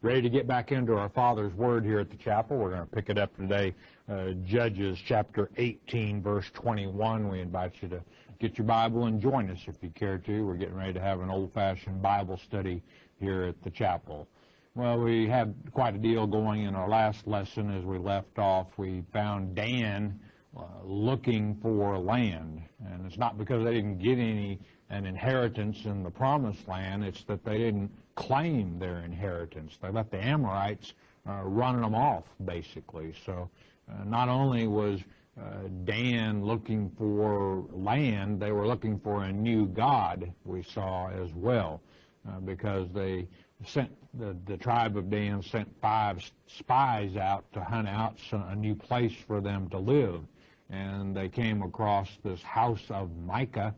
ready to get back into our Father's Word here at the chapel. We're going to pick it up today, Judges chapter 18, verse 21. We invite you to get your Bible and join us if you care to. We're getting ready to have an old-fashioned Bible study here at the chapel. Well, we had quite a deal going in our last lesson as we left off. We found Dan looking for land, and it's not because they didn't get an inheritance in the promised land. It's that they didn't claim their inheritance. They let the Amorites run them off, basically. So not only was Dan looking for land, they were looking for a new god, we saw as well, because they sent the tribe of Dan sent 5 spies out to hunt out a new place for them to live, and they came across this house of Micah,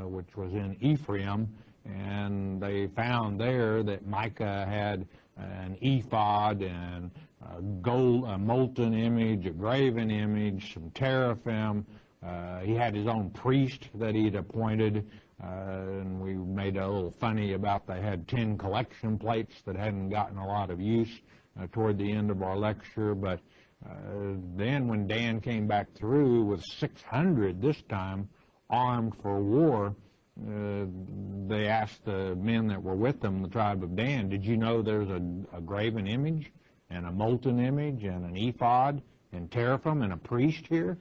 which was in Ephraim, and they found there that Micah had an ephod and a molten image, a graven image, some teraphim. He had his own priest that he'd appointed, and we made a little funny about they had 10 collection plates that hadn't gotten a lot of use toward the end of our lecture. But then when Dan came back through with 600 this time, armed for war, they asked the men that were with them, the tribe of Dan, did you know there's a graven image and a molten image and an ephod and teraphim and a priest here?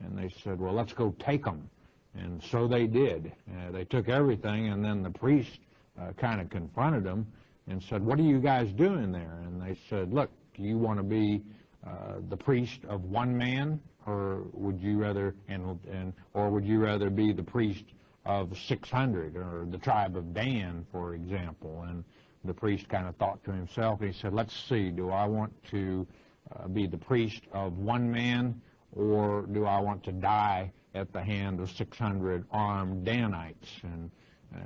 And they said, well, let's go take them. And so they did. They took everything, and then the priest kind of confronted them and said, what are you guys doing there? And they said, look, do you want to be the priest of one man, or would you rather be the priest of 600, or the tribe of Dan, for example? And the priest kind of thought to himself, and he said, let's see, do I want to be the priest of one man, or do I want to die at the hand of 600 armed Danites? And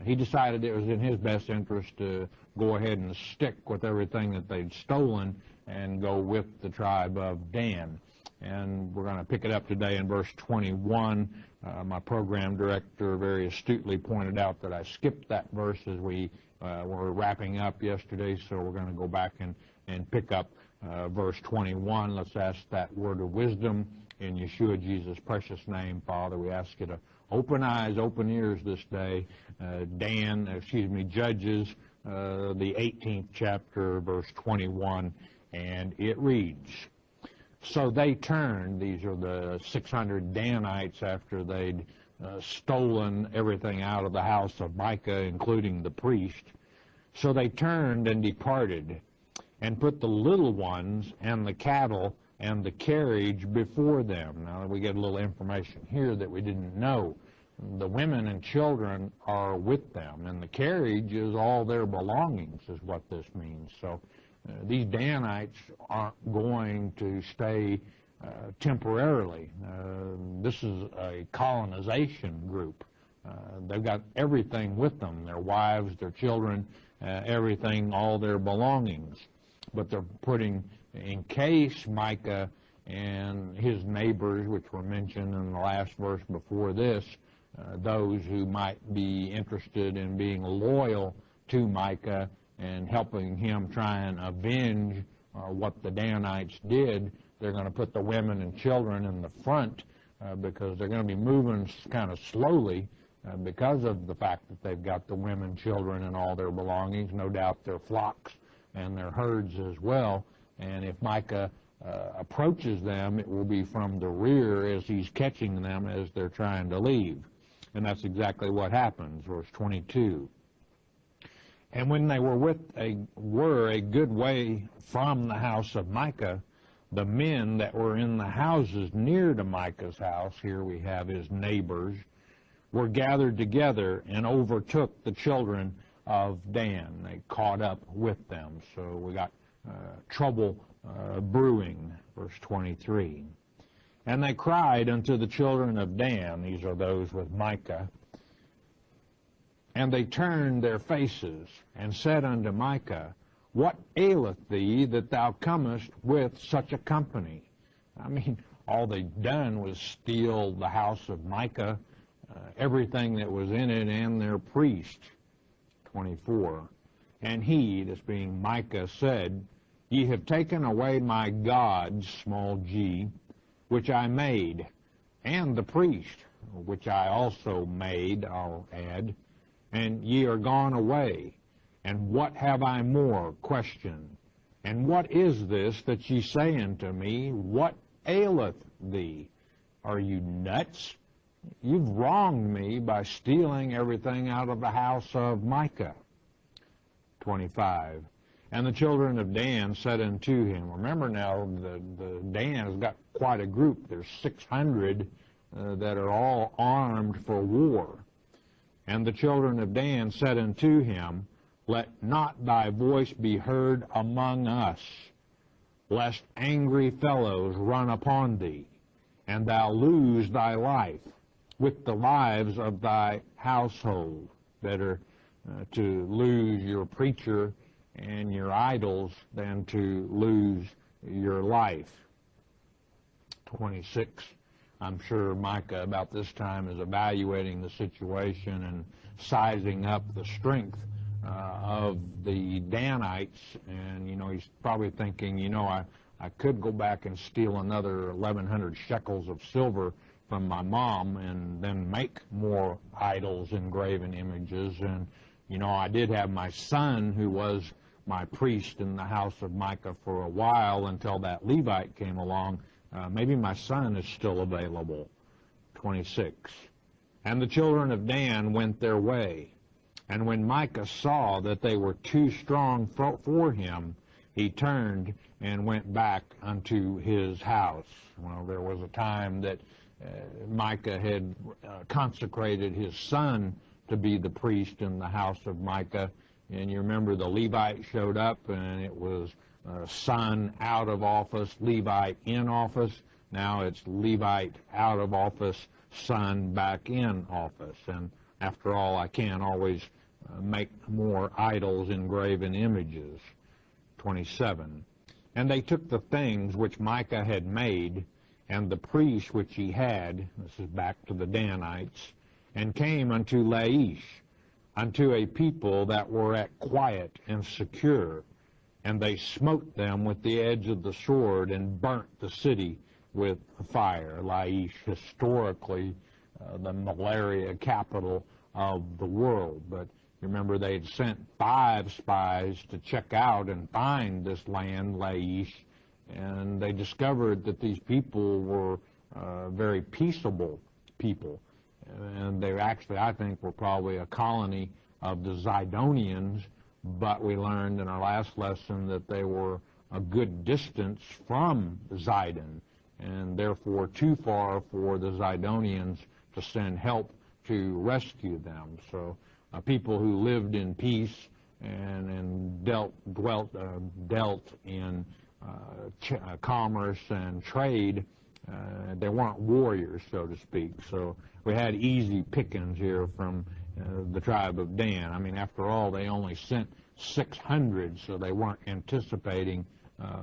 he decided it was in his best interest to go ahead and stick with everything that they'd stolen and go with the tribe of Dan. And we're going to pick it up today in verse 21. My program director very astutely pointed out that I skipped that verse as we were wrapping up yesterday, so we're going to go back and pick up verse 21. Let's ask that word of wisdom in Yeshua Jesus' precious name. Father, we ask you to open eyes, open ears this day. Judges, the 18th chapter, verse 21, and it reads, so they turned, these are the 600 Danites after they'd stolen everything out of the house of Micah, including the priest. So they turned and departed and put the little ones and the cattle and the carriage before them. Now we get a little information here that we didn't know. The women and children are with them, and the carriage is all their belongings, is what this means. So these Danites aren't going to stay temporarily. This is a colonization group. They've got everything with them, their wives, their children, everything, all their belongings. But they're putting, in case Micah and his neighbors, which were mentioned in the last verse before this, those who might be interested in being loyal to Micah and helping him try and avenge what the Danites did, they're going to put the women and children in the front because they're going to be moving kind of slowly because of the fact that they've got the women, children, and all their belongings, no doubt their flocks and their herds as well. And if Micah approaches them, it will be from the rear as he's catching them as they're trying to leave. And that's exactly what happens, verse 22. And when they were a good way from the house of Micah, the men that were in the houses near to Micah's house, here we have his neighbors, were gathered together and overtook the children of Dan. They caught up with them. So we got trouble brewing, verse 23. And they cried unto the children of Dan, these are those with Micah, and they turned their faces and said unto Micah, what aileth thee that thou comest with such a company? I mean, all they'd done was steal the house of Micah, everything that was in it, and their priest. 24. And he, this being Micah, said, Ye have taken away my gods, small g, which I made, and the priest, which I also made, I'll add, and ye are gone away. And what have I more? Question. And what is this that ye say unto me? What aileth thee? Are you nuts? You've wronged me by stealing everything out of the house of Micah. 25. And the children of Dan said unto him, remember now, the Dan has got quite a group. There's 600 that are all armed for war. And the children of Dan said unto him, Let not thy voice be heard among us, lest angry fellows run upon thee, and thou lose thy life with the lives of thy household. Better to lose your preacher and your idols than to lose your life. 26. I'm sure Micah about this time is evaluating the situation and sizing up the strength of the Danites, and he's probably thinking, I could go back and steal another 1,100 shekels of silver from my mom and then make more idols and graven images. And I did have my son who was my priest in the house of Micah for a while until that Levite came along. Maybe my son is still available. 26. And the children of Dan went their way. And when Micah saw that they were too strong for him, he turned and went back unto his house. Well, there was a time that Micah had consecrated his son to be the priest in the house of Micah. And you remember the Levite showed up, and it was son out of office, Levite in office. Now it's Levite out of office, son back in office. And after all, I can't always make more idols and graven images. 27. And they took the things which Micah had made, and the priest which he had, this is back to the Danites, and came unto Laish, unto a people that were at quiet and secure. And they smote them with the edge of the sword and burnt the city with fire. Laish, historically, the malaria capital of the world. But you remember they had sent 5 spies to check out and find this land, Laish, and they discovered that these people were very peaceable people. And they actually, I think, were probably a colony of the Zidonians, but we learned in our last lesson that they were a good distance from Zidon, and therefore too far for the Zidonians to send help to rescue them. So people who lived in peace and dwelt in commerce and trade, they weren't warriors, so to speak. So we had easy pickings here from the tribe of Dan. I mean, after all, they only sent 600, so they weren't anticipating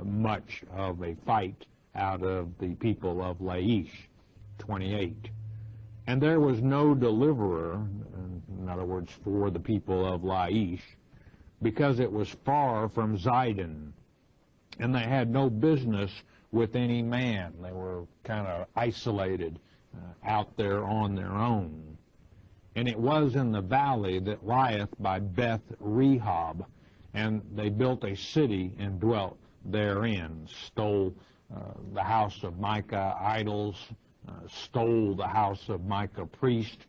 much of a fight out of the people of Laish. 28. And there was no deliverer, in other words, for the people of Laish, because it was far from Zidon, and they had no business with any man. They were kind of isolated out there on their own. And it was in the valley that lieth by Beth Rehob, and they built a city and dwelt therein, stole the house of Micah idols, stole the house of Micah priest,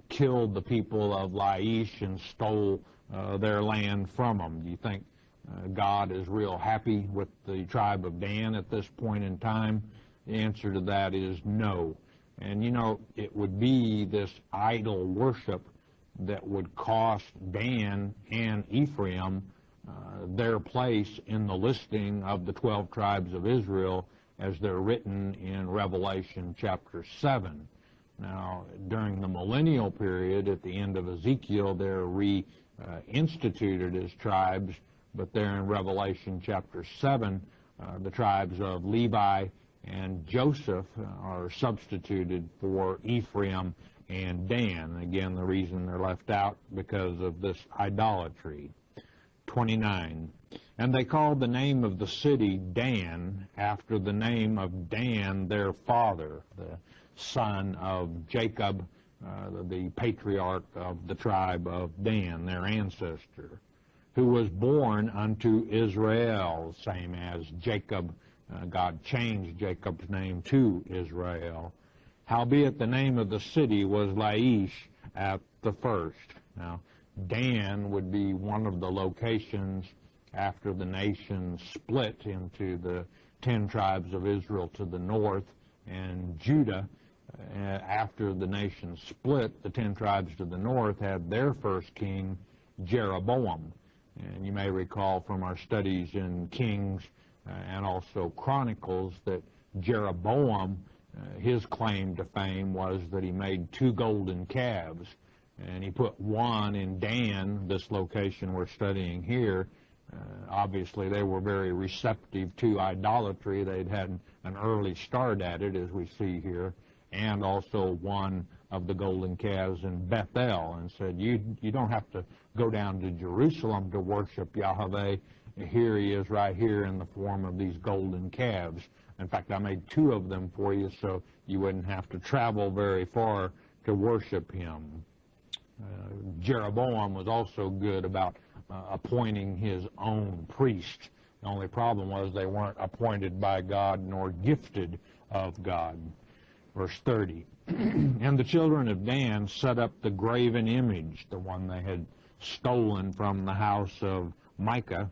killed the people of Laish and stole their land from them. Do you think God is real happy with the tribe of Dan at this point in time? The answer to that is no. And it would be this idol worship that would cost Dan and Ephraim their place in the listing of the 12 tribes of Israel as they're written in Revelation chapter 7. Now, during the millennial period, at the end of Ezekiel, they're reinstituted as tribes, but there in Revelation chapter 7, the tribes of Levi and Joseph are substituted for Ephraim and Dan. Again, the reason they're left out because of this idolatry. 29. And they called the name of the city Dan, after the name of Dan their father, the son of Jacob, the patriarch of the tribe of Dan, their ancestor, who was born unto Israel, same as Jacob. God changed Jacob's name to Israel. Howbeit the name of the city was Laish at the first. Now, Dan would be one of the locations after the nation split into the 10 tribes of Israel to the north, and Judah, after the nation split, the 10 tribes to the north had their first king, Jeroboam. And you may recall from our studies in Kings and also Chronicles that Jeroboam, his claim to fame was that he made 2 golden calves, and he put one in Dan, this location we're studying here. Obviously, they were very receptive to idolatry. They'd had an early start at it, as we see here, and also one of the golden calves in Bethel, and said, you don't have to go down to Jerusalem to worship Yahweh. Here he is right here in the form of these golden calves. In fact, I made 2 of them for you so you wouldn't have to travel very far to worship him. Jeroboam was also good about appointing his own priests. The only problem was they weren't appointed by God nor gifted of God. Verse 30, and the children of Dan set up the graven image, the one they had stolen from the house of Micah.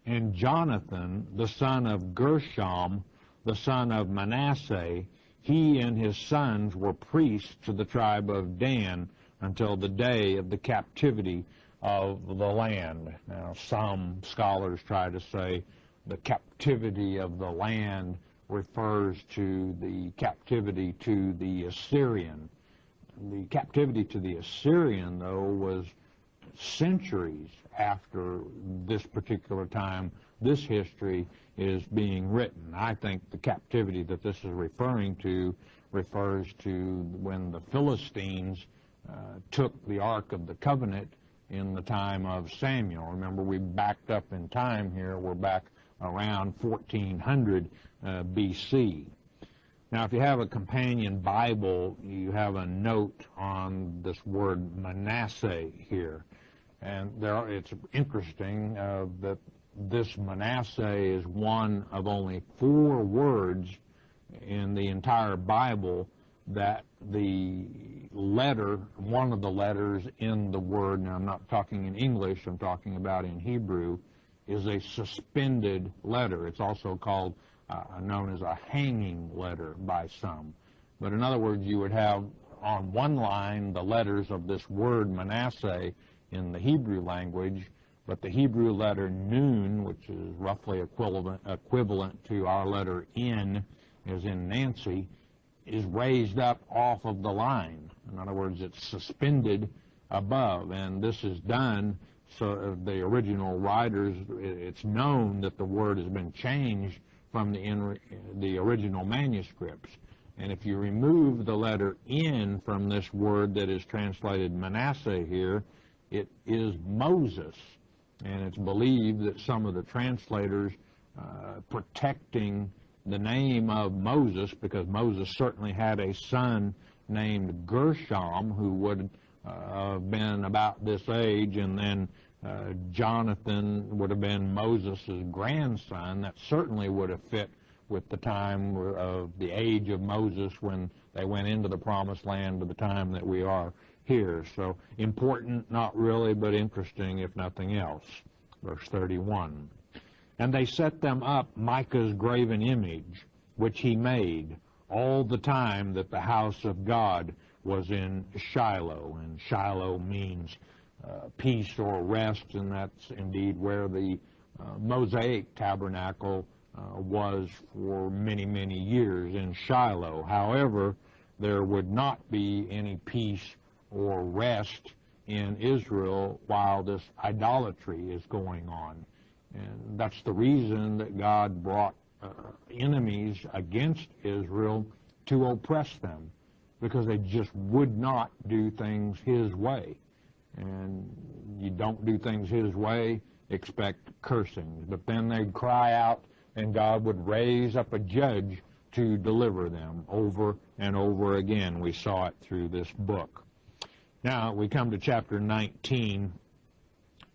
And Jonathan, the son of Gershom, the son of Manasseh, he and his sons were priests to the tribe of Dan until the day of the captivity of the land. Now, some scholars try to say the captivity of the land refers to the captivity to the Assyrian. The captivity to the Assyrian, though, was centuries after this particular time this history is being written. I think the captivity that this is referring to refers to when the Philistines took the Ark of the Covenant in the time of Samuel. Remember, we backed up in time here. We're back around 1400 BC. Now, if you have a companion Bible, you have a note on this word Manasseh here. And it's interesting that this Manasseh is one of only 4 words in the entire Bible that the letter, one of the letters in the word, now I'm not talking in English, I'm talking about in Hebrew, is a suspended letter. It's also called, known as a hanging letter by some. But in other words, you would have on one line the letters of this word Manasseh in the Hebrew language, but the Hebrew letter Nun, which is roughly equivalent to our letter N, as in Nancy, is raised up off of the line. In other words, it's suspended above, and this is done so the original writers, it's known that the word has been changed from the original manuscripts. And if you remove the letter N from this word that is translated Manasseh here, it is Moses. And it's believed that some of the translators protecting the name of Moses, because Moses certainly had a son named Gershom who would have been about this age, and then Jonathan would have been Moses' grandson. That certainly would have fit with the time of the age of Moses when they went into the promised land to the time that we are here. So important, not really, but interesting if nothing else. Verse 31. And they set them up Micah's graven image, which he made, all the time that the house of God was in Shiloh. And Shiloh means peace or rest, and that's indeed where the Mosaic tabernacle was for many, many years, in Shiloh. However, there would not be any peace or rest in Israel while this idolatry is going on. And that's the reason that God brought enemies against Israel to oppress them, because they just would not do things His way. and you don't do things His way, expect cursings. But then they'd cry out, and God would raise up a judge to deliver them over and over again. We saw it through this book. Now, we come to chapter 19,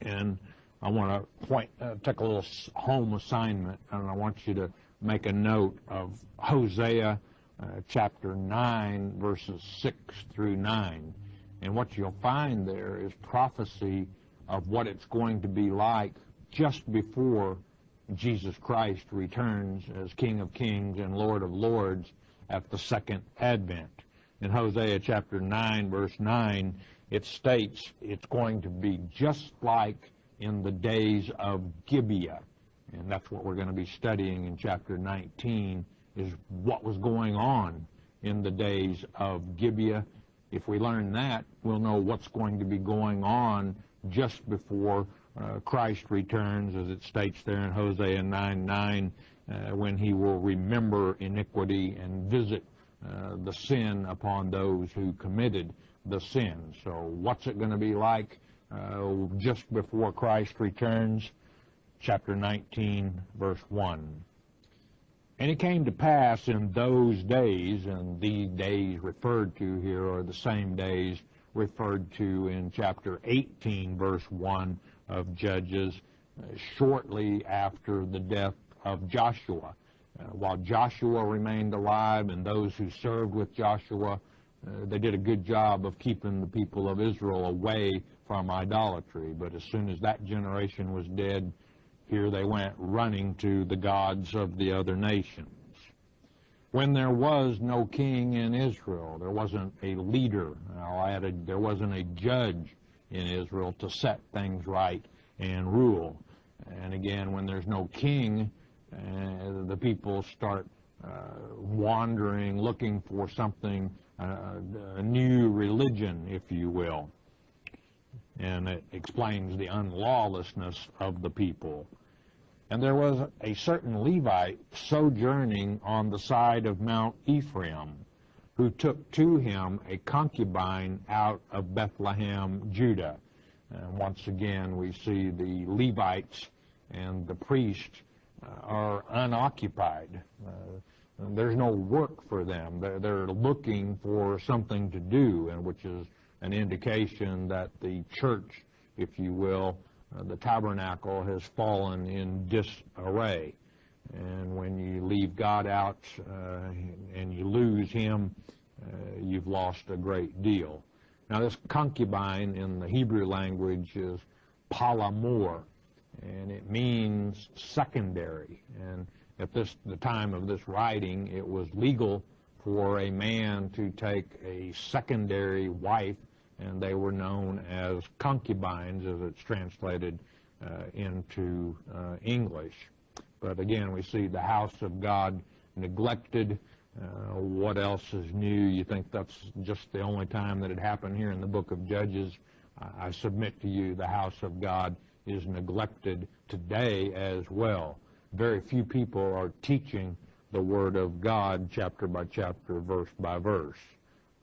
and I want to take a little home assignment, and I want you to make a note of Hosea chapter 9, verses 6 through 9. And what you'll find there is prophecy of what it's going to be like just before Jesus Christ returns as King of Kings and Lord of Lords at the second advent. In Hosea chapter 9, verse 9, it states it's going to be just like in the days of Gibeah. And that's what we're going to be studying in chapter 19, is what was going on in the days of Gibeah. If we learn that, we'll know what's going to be going on just before Christ returns, as it states there in Hosea 9:9, when He will remember iniquity and visit the sin upon those who committed the sin. So what's it going to be like just before Christ returns? Chapter 19, verse 1. And it came to pass in those days, and the days referred to here are the same days referred to in chapter 18, verse 1 of Judges, shortly after the death of Joshua. While Joshua remained alive and those who served with Joshua, they did a good job of keeping the people of Israel away from idolatry. But as soon as that generation was dead, here they went running to the gods of the other nations. When there was no king in Israel, there wasn't a leader, I'll add, there wasn't a judge in Israel to set things right and rule. And again, when there's no king, the people start wandering, looking for something, a new religion, if you will. And it explains the unlawlessness of the people. And there was a certain Levite sojourning on the side of Mount Ephraim, who took to him a concubine out of Bethlehem, Judah. And once again, we see the Levites and the priests are unoccupied. There's no work for them. They're looking for something to do, and which is an indication that the church, if you will, the tabernacle has fallen in disarray. And when you leave God out and you lose Him, you've lost a great deal. Now, this concubine in the Hebrew language is palamor, and it means secondary. And at the time of this writing, it was legal for a man to take a secondary wife, and they were known as concubines, as it's translated into English. But again, we see the house of God neglected. What else is new? You think that's just the only time that it happened here in the book of Judges? I submit to you the house of God is neglected today as well. Very few people are teaching the Word of God chapter by chapter, verse by verse.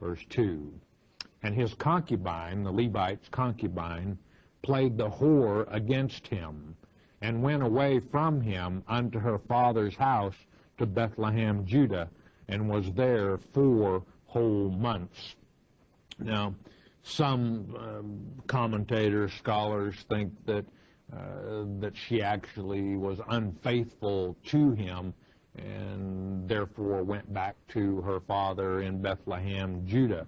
Verse 2. And his concubine, the Levite's concubine, played the whore against him, and went away from him unto her father's house to Bethlehem, Judah, and was there 4 whole months. Now, some commentators, scholars think that she actually was unfaithful to him, and therefore went back to her father in Bethlehem, Judah.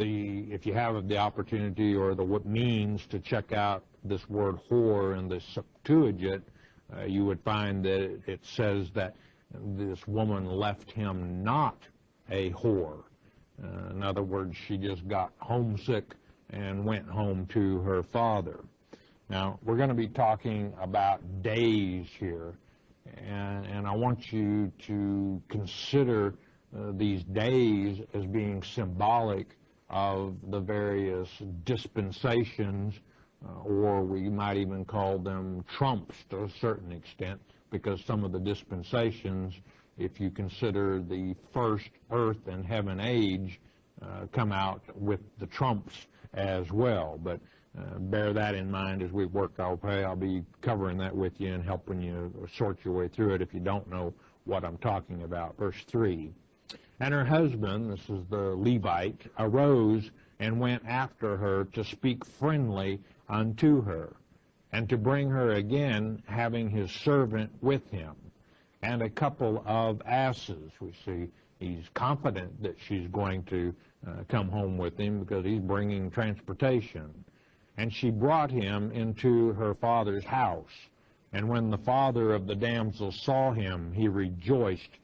If you have the opportunity or the means to check out this word whore in the Septuagint, you would find that it says that this woman left him not a whore. In other words, she just got homesick and went home to her father. Now, we're going to be talking about days here, and I want you to consider these days as being symbolic of the various dispensations, or we might even call them trumps to a certain extent, because some of the dispensations, if you consider the first earth and heaven age, come out with the trumps as well. But bear that in mind as we work our way. I'll be covering that with you and helping you sort your way through it if you don't know what I'm talking about. Verse 3, and her husband, this is the Levite, arose and went after her to speak friendly unto her, and to bring her again, having his servant with him, and a couple of asses. We see he's confident that she's going to come home with him because he's bringing transportation. And she brought him into her father's house. And when the father of the damsel saw him, he rejoiced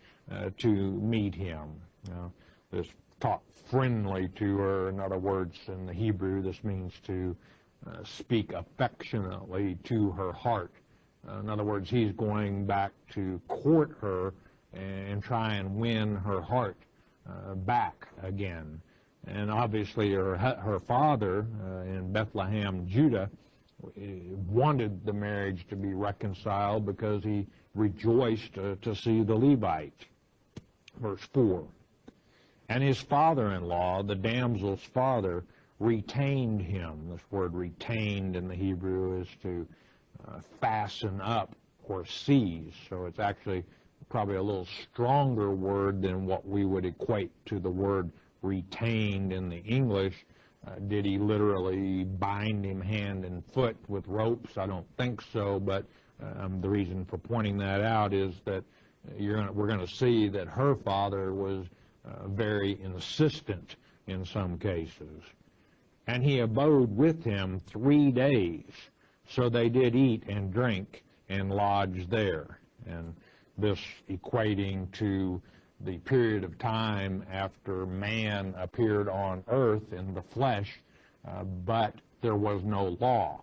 to meet him. Now, this talk friendly to her. In other words, in the Hebrew, this means to speak affectionately to her heart. In other words, he's going back to court her and try and win her heart back again. And obviously her father in Bethlehem, Judah, wanted the marriage to be reconciled because he rejoiced to see the Levite. Verse 4, and his father-in-law, the damsel's father, retained him. This word retained in the Hebrew is to fasten up or seize. So it's actually probably a little stronger word than what we would equate to the word retained in the English. Did he literally bind him hand and foot with ropes? I don't think so, but the reason for pointing that out is that we're going to see that her father was very insistent in some cases. And he abode with him 3 days. So they did eat and drink and lodge there. And this equating to the period of time after man appeared on earth in the flesh, but there was no law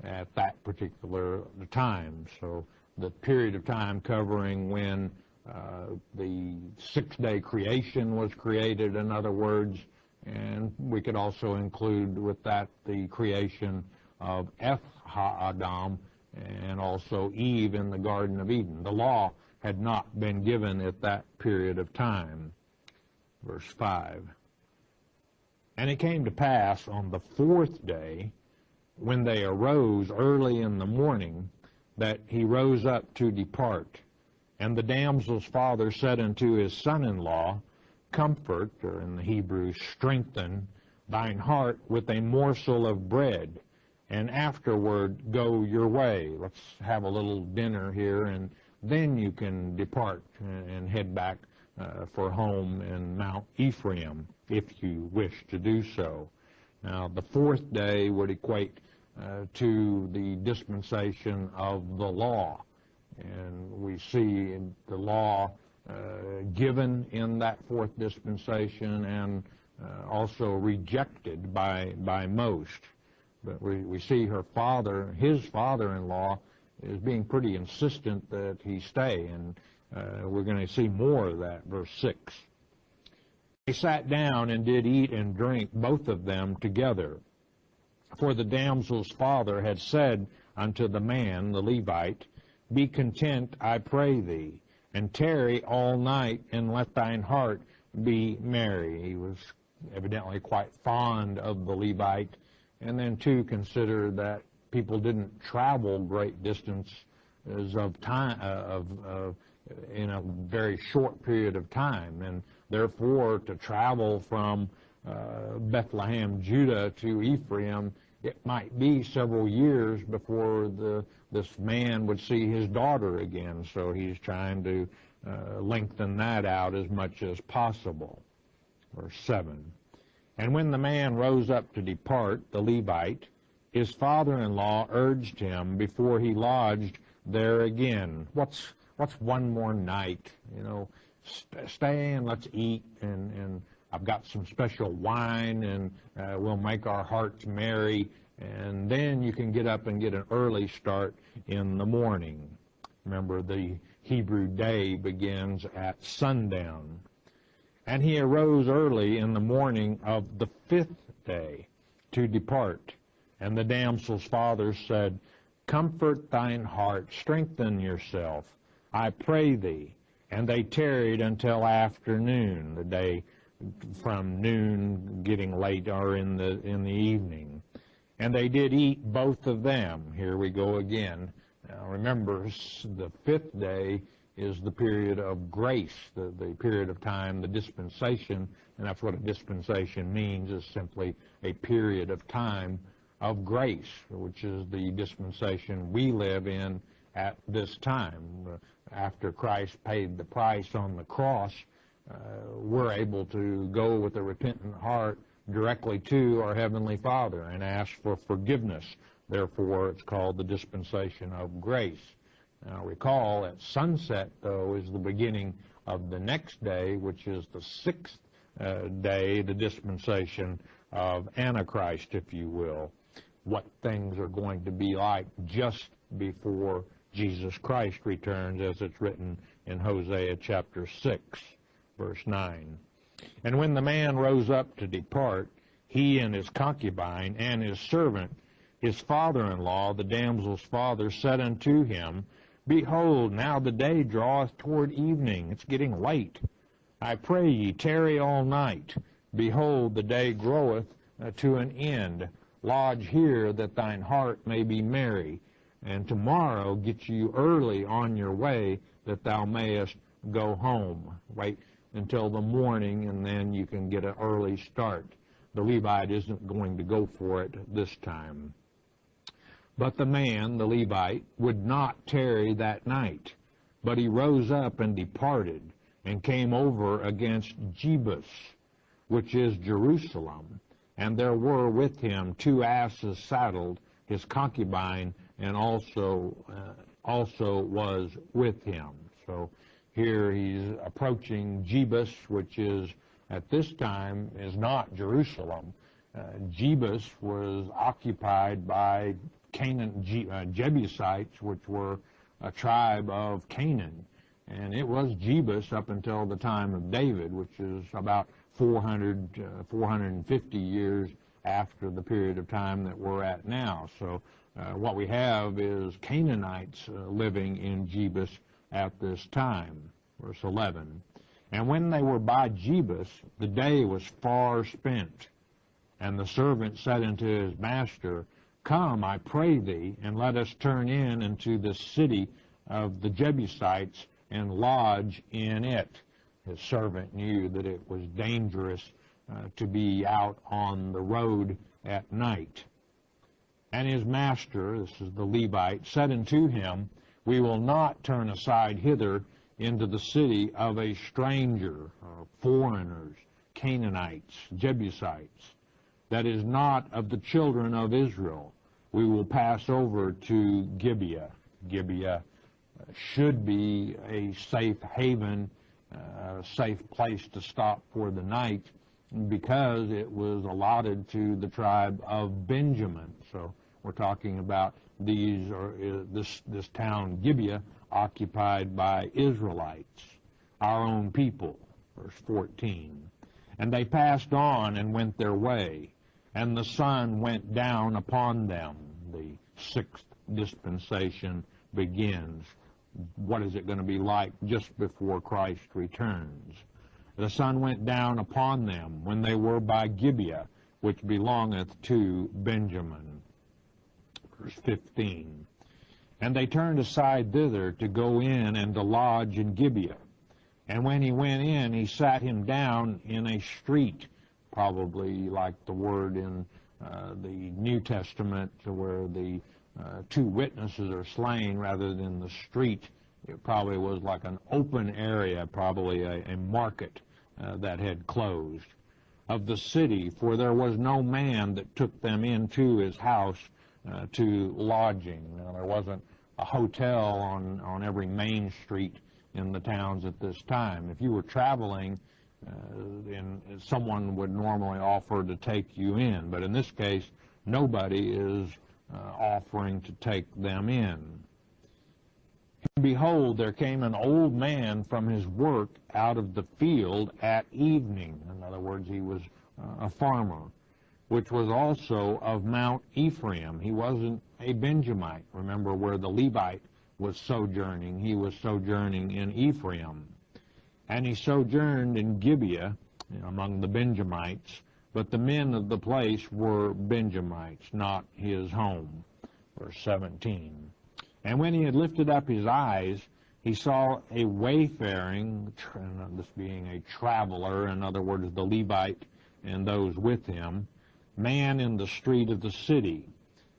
at that particular time. So the period of time covering when the 6-day creation was created, in other words, and we could also include with that the creation of Ha-Adam and also Eve in the Garden of Eden. The law had not been given at that period of time. Verse 5, and it came to pass on the 4th day, when they arose early in the morning, that he rose up to depart. And the damsel's father said unto his son-in-law, comfort, or in the Hebrew, strengthen, thine heart with a morsel of bread, and afterward go your way. Let's have a little dinner here, and then you can depart and head back for home in Mount Ephraim, if you wish to do so. Now, the 4th day would equate to the dispensation of the law. And we see the law given in that 4th dispensation and also rejected by most. But we see her father, his father-in-law, is being pretty insistent that he stay, and we're going to see more of that. Verse 6. They sat down and did eat and drink, both of them together. For the damsel's father had said unto the man, the Levite, be content, I pray thee, and tarry all night, and let thine heart be merry. He was evidently quite fond of the Levite. And then, too, consider that people didn't travel great distances of time in a very short period of time. And therefore, to travel from Bethlehem, Judah, to Ephraim, it might be several years before this man would see his daughter again. So he's trying to lengthen that out as much as possible. Verse 7. And when the man rose up to depart, the Levite, his father-in-law urged him before he lodged there again. What's one more night? You know, stay and let's eat, and I've got some special wine, and we'll make our hearts merry, and then you can get up and get an early start in the morning. Remember, the Hebrew day begins at sundown. And he arose early in the morning of the 5th day to depart. And the damsel's father said, comfort thine heart, strengthen yourself, I pray thee. And they tarried until afternoon, the day from noon getting late or in the evening. And they did eat both of them. Here we go again. Now remember, the fifth day is the period of grace, the period of time, the dispensation, and that's what a dispensation means, is simply a period of time of grace, which is the dispensation we live in at this time. After Christ paid the price on the cross, we're able to go with a repentant heart directly to our Heavenly Father and ask for forgiveness. Therefore, it's called the dispensation of grace. Now, recall, at sunset, though, is the beginning of the next day, which is the sixth day, the dispensation of Antichrist, if you will. What things are going to be like just before Jesus Christ returns, as it's written in Hosea chapter 6, verse 9. And when the man rose up to depart, he and his concubine and his servant, his father-in-law, the damsel's father, said unto him, Behold, now the day draweth toward evening. It's getting late. I pray ye, tarry all night. Behold, the day groweth to an end. Lodge here, that thine heart may be merry. And tomorrow get you early on your way, that thou mayest go home. Wait until the morning, and then you can get an early start. The Levite isn't going to go for it this time. But the man, the Levite, would not tarry that night, but he rose up and departed, and came over against Jebus, which is Jerusalem. And there were with him 2 asses saddled, his concubine, and also was with him. So here he's approaching Jebus, which is, at this time, is not Jerusalem. Jebus was occupied by Jebusites, which were a tribe of Canaan. And it was Jebus up until the time of David, which is about 450 years after the period of time that we're at now. So what we have is Canaanites living in Jebus at this time. Verse 11. And when they were by Jebus, the day was far spent. And the servant said unto his master, Come, I pray thee, and let us turn in into the city of the Jebusites, and lodge in it. His servant knew that it was dangerous to be out on the road at night. And his master, this is the Levite, said unto him, We will not turn aside hither into the city of a stranger, foreigners, Canaanites, Jebusites, that is not of the children of Israel. We will pass over to Gibeah. Gibeah should be a safe haven, a safe place to stop for the night, because it was allotted to the tribe of Benjamin. So we're talking about this town Gibeah, occupied by Israelites, our own people. Verse 14. And they passed on and went their way, and the sun went down upon them. The sixth dispensation begins. What is it going to be like just before Christ returns? The sun went down upon them when they were by Gibeah, which belongeth to Benjamin. Verse 15. And they turned aside thither to go in and to lodge in Gibeah. And when he went in, he sat him down in a street, probably like the word in the New Testament where the 2 witnesses are slain rather than the street. It probably was like an open area, probably a market that had closed, of the city, for there was no man that took them into his house to lodging. Now, there wasn't a hotel on every main street in the towns at this time. If you were traveling, someone would normally offer to take you in, but in this case, nobody is offering to take them in. And behold, there came an old man from his work out of the field at evening. In other words, he was a farmer, which was also of Mount Ephraim. He wasn't a Benjamite. Remember where the Levite was sojourning. He was sojourning in Ephraim. And he sojourned in Gibeah, among the Benjamites, but the men of the place were Benjamites, not his home. Verse 17. And when he had lifted up his eyes, he saw a wayfaring, this being a traveler, in other words, the Levite and those with him, man in the street of the city.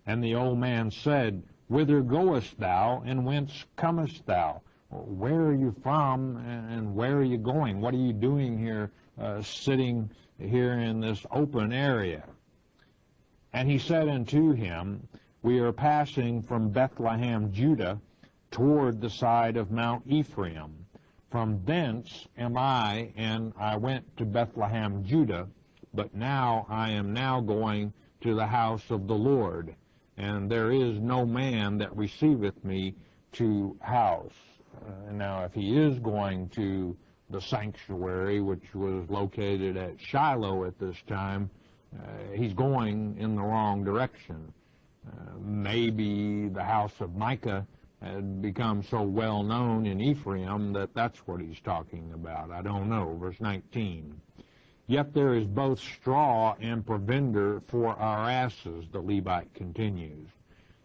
And the old man said, Whither goest thou, and whence comest thou? Where are you from, and where are you going? What are you doing here, sitting here in this open area? And he said unto him, We are passing from Bethlehem, Judah, toward the side of Mount Ephraim. From thence am I, and I went to Bethlehem, Judah, but now I am now going to the house of the Lord, and there is no man that receiveth me to house. Now, if he is going to the sanctuary, which was located at Shiloh at this time, he's going in the wrong direction. Maybe the house of Micah had become so well known in Ephraim that that's what he's talking about. I don't know. Verse 19. Yet there is both straw and provender for our asses, the Levite continues.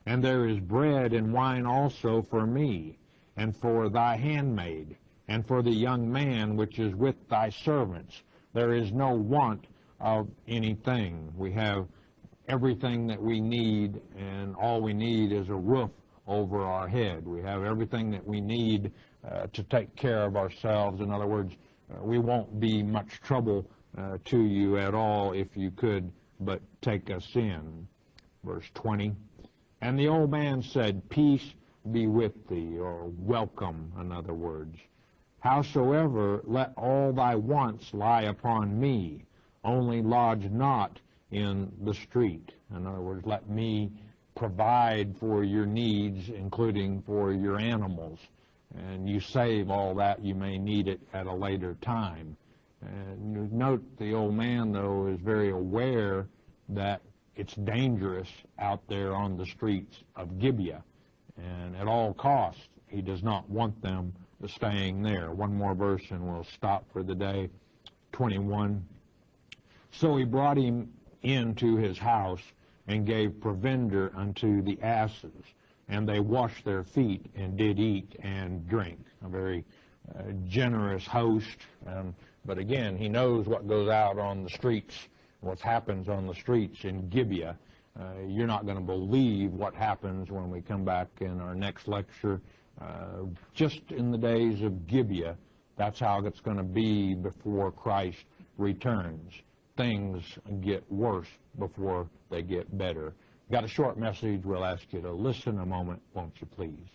And there is bread and wine also for me, and for thy handmaid, and for the young man which is with thy servants. There is no want of anything. We have everything that we need, and all we need is a roof over our head. We have everything that we need to take care of ourselves. In other words, we won't be much trouble to you at all if you could but take us in. Verse 20. And the old man said, Peace be with thee, or welcome, in other words. Howsoever, let all thy wants lie upon me, only lodge not in the street. In other words, let me provide for your needs, including for your animals. And you save all that, you may need it at a later time. And note the old man, though, is very aware that it's dangerous out there on the streets of Gibeah. And at all costs, he does not want them staying there. One more verse and we'll stop for the day. 21. So he brought him into his house and gave provender unto the asses, and they washed their feet and did eat and drink. A very generous host, but again, he knows what goes out on the streets, what happens on the streets in Gibeah. You're not going to believe what happens when we come back in our next lecture. Just in the days of Gibeah, that's how it's going to be before Christ returns. Things get worse before they get better. Got a short message. We'll ask you to listen a moment, won't you please?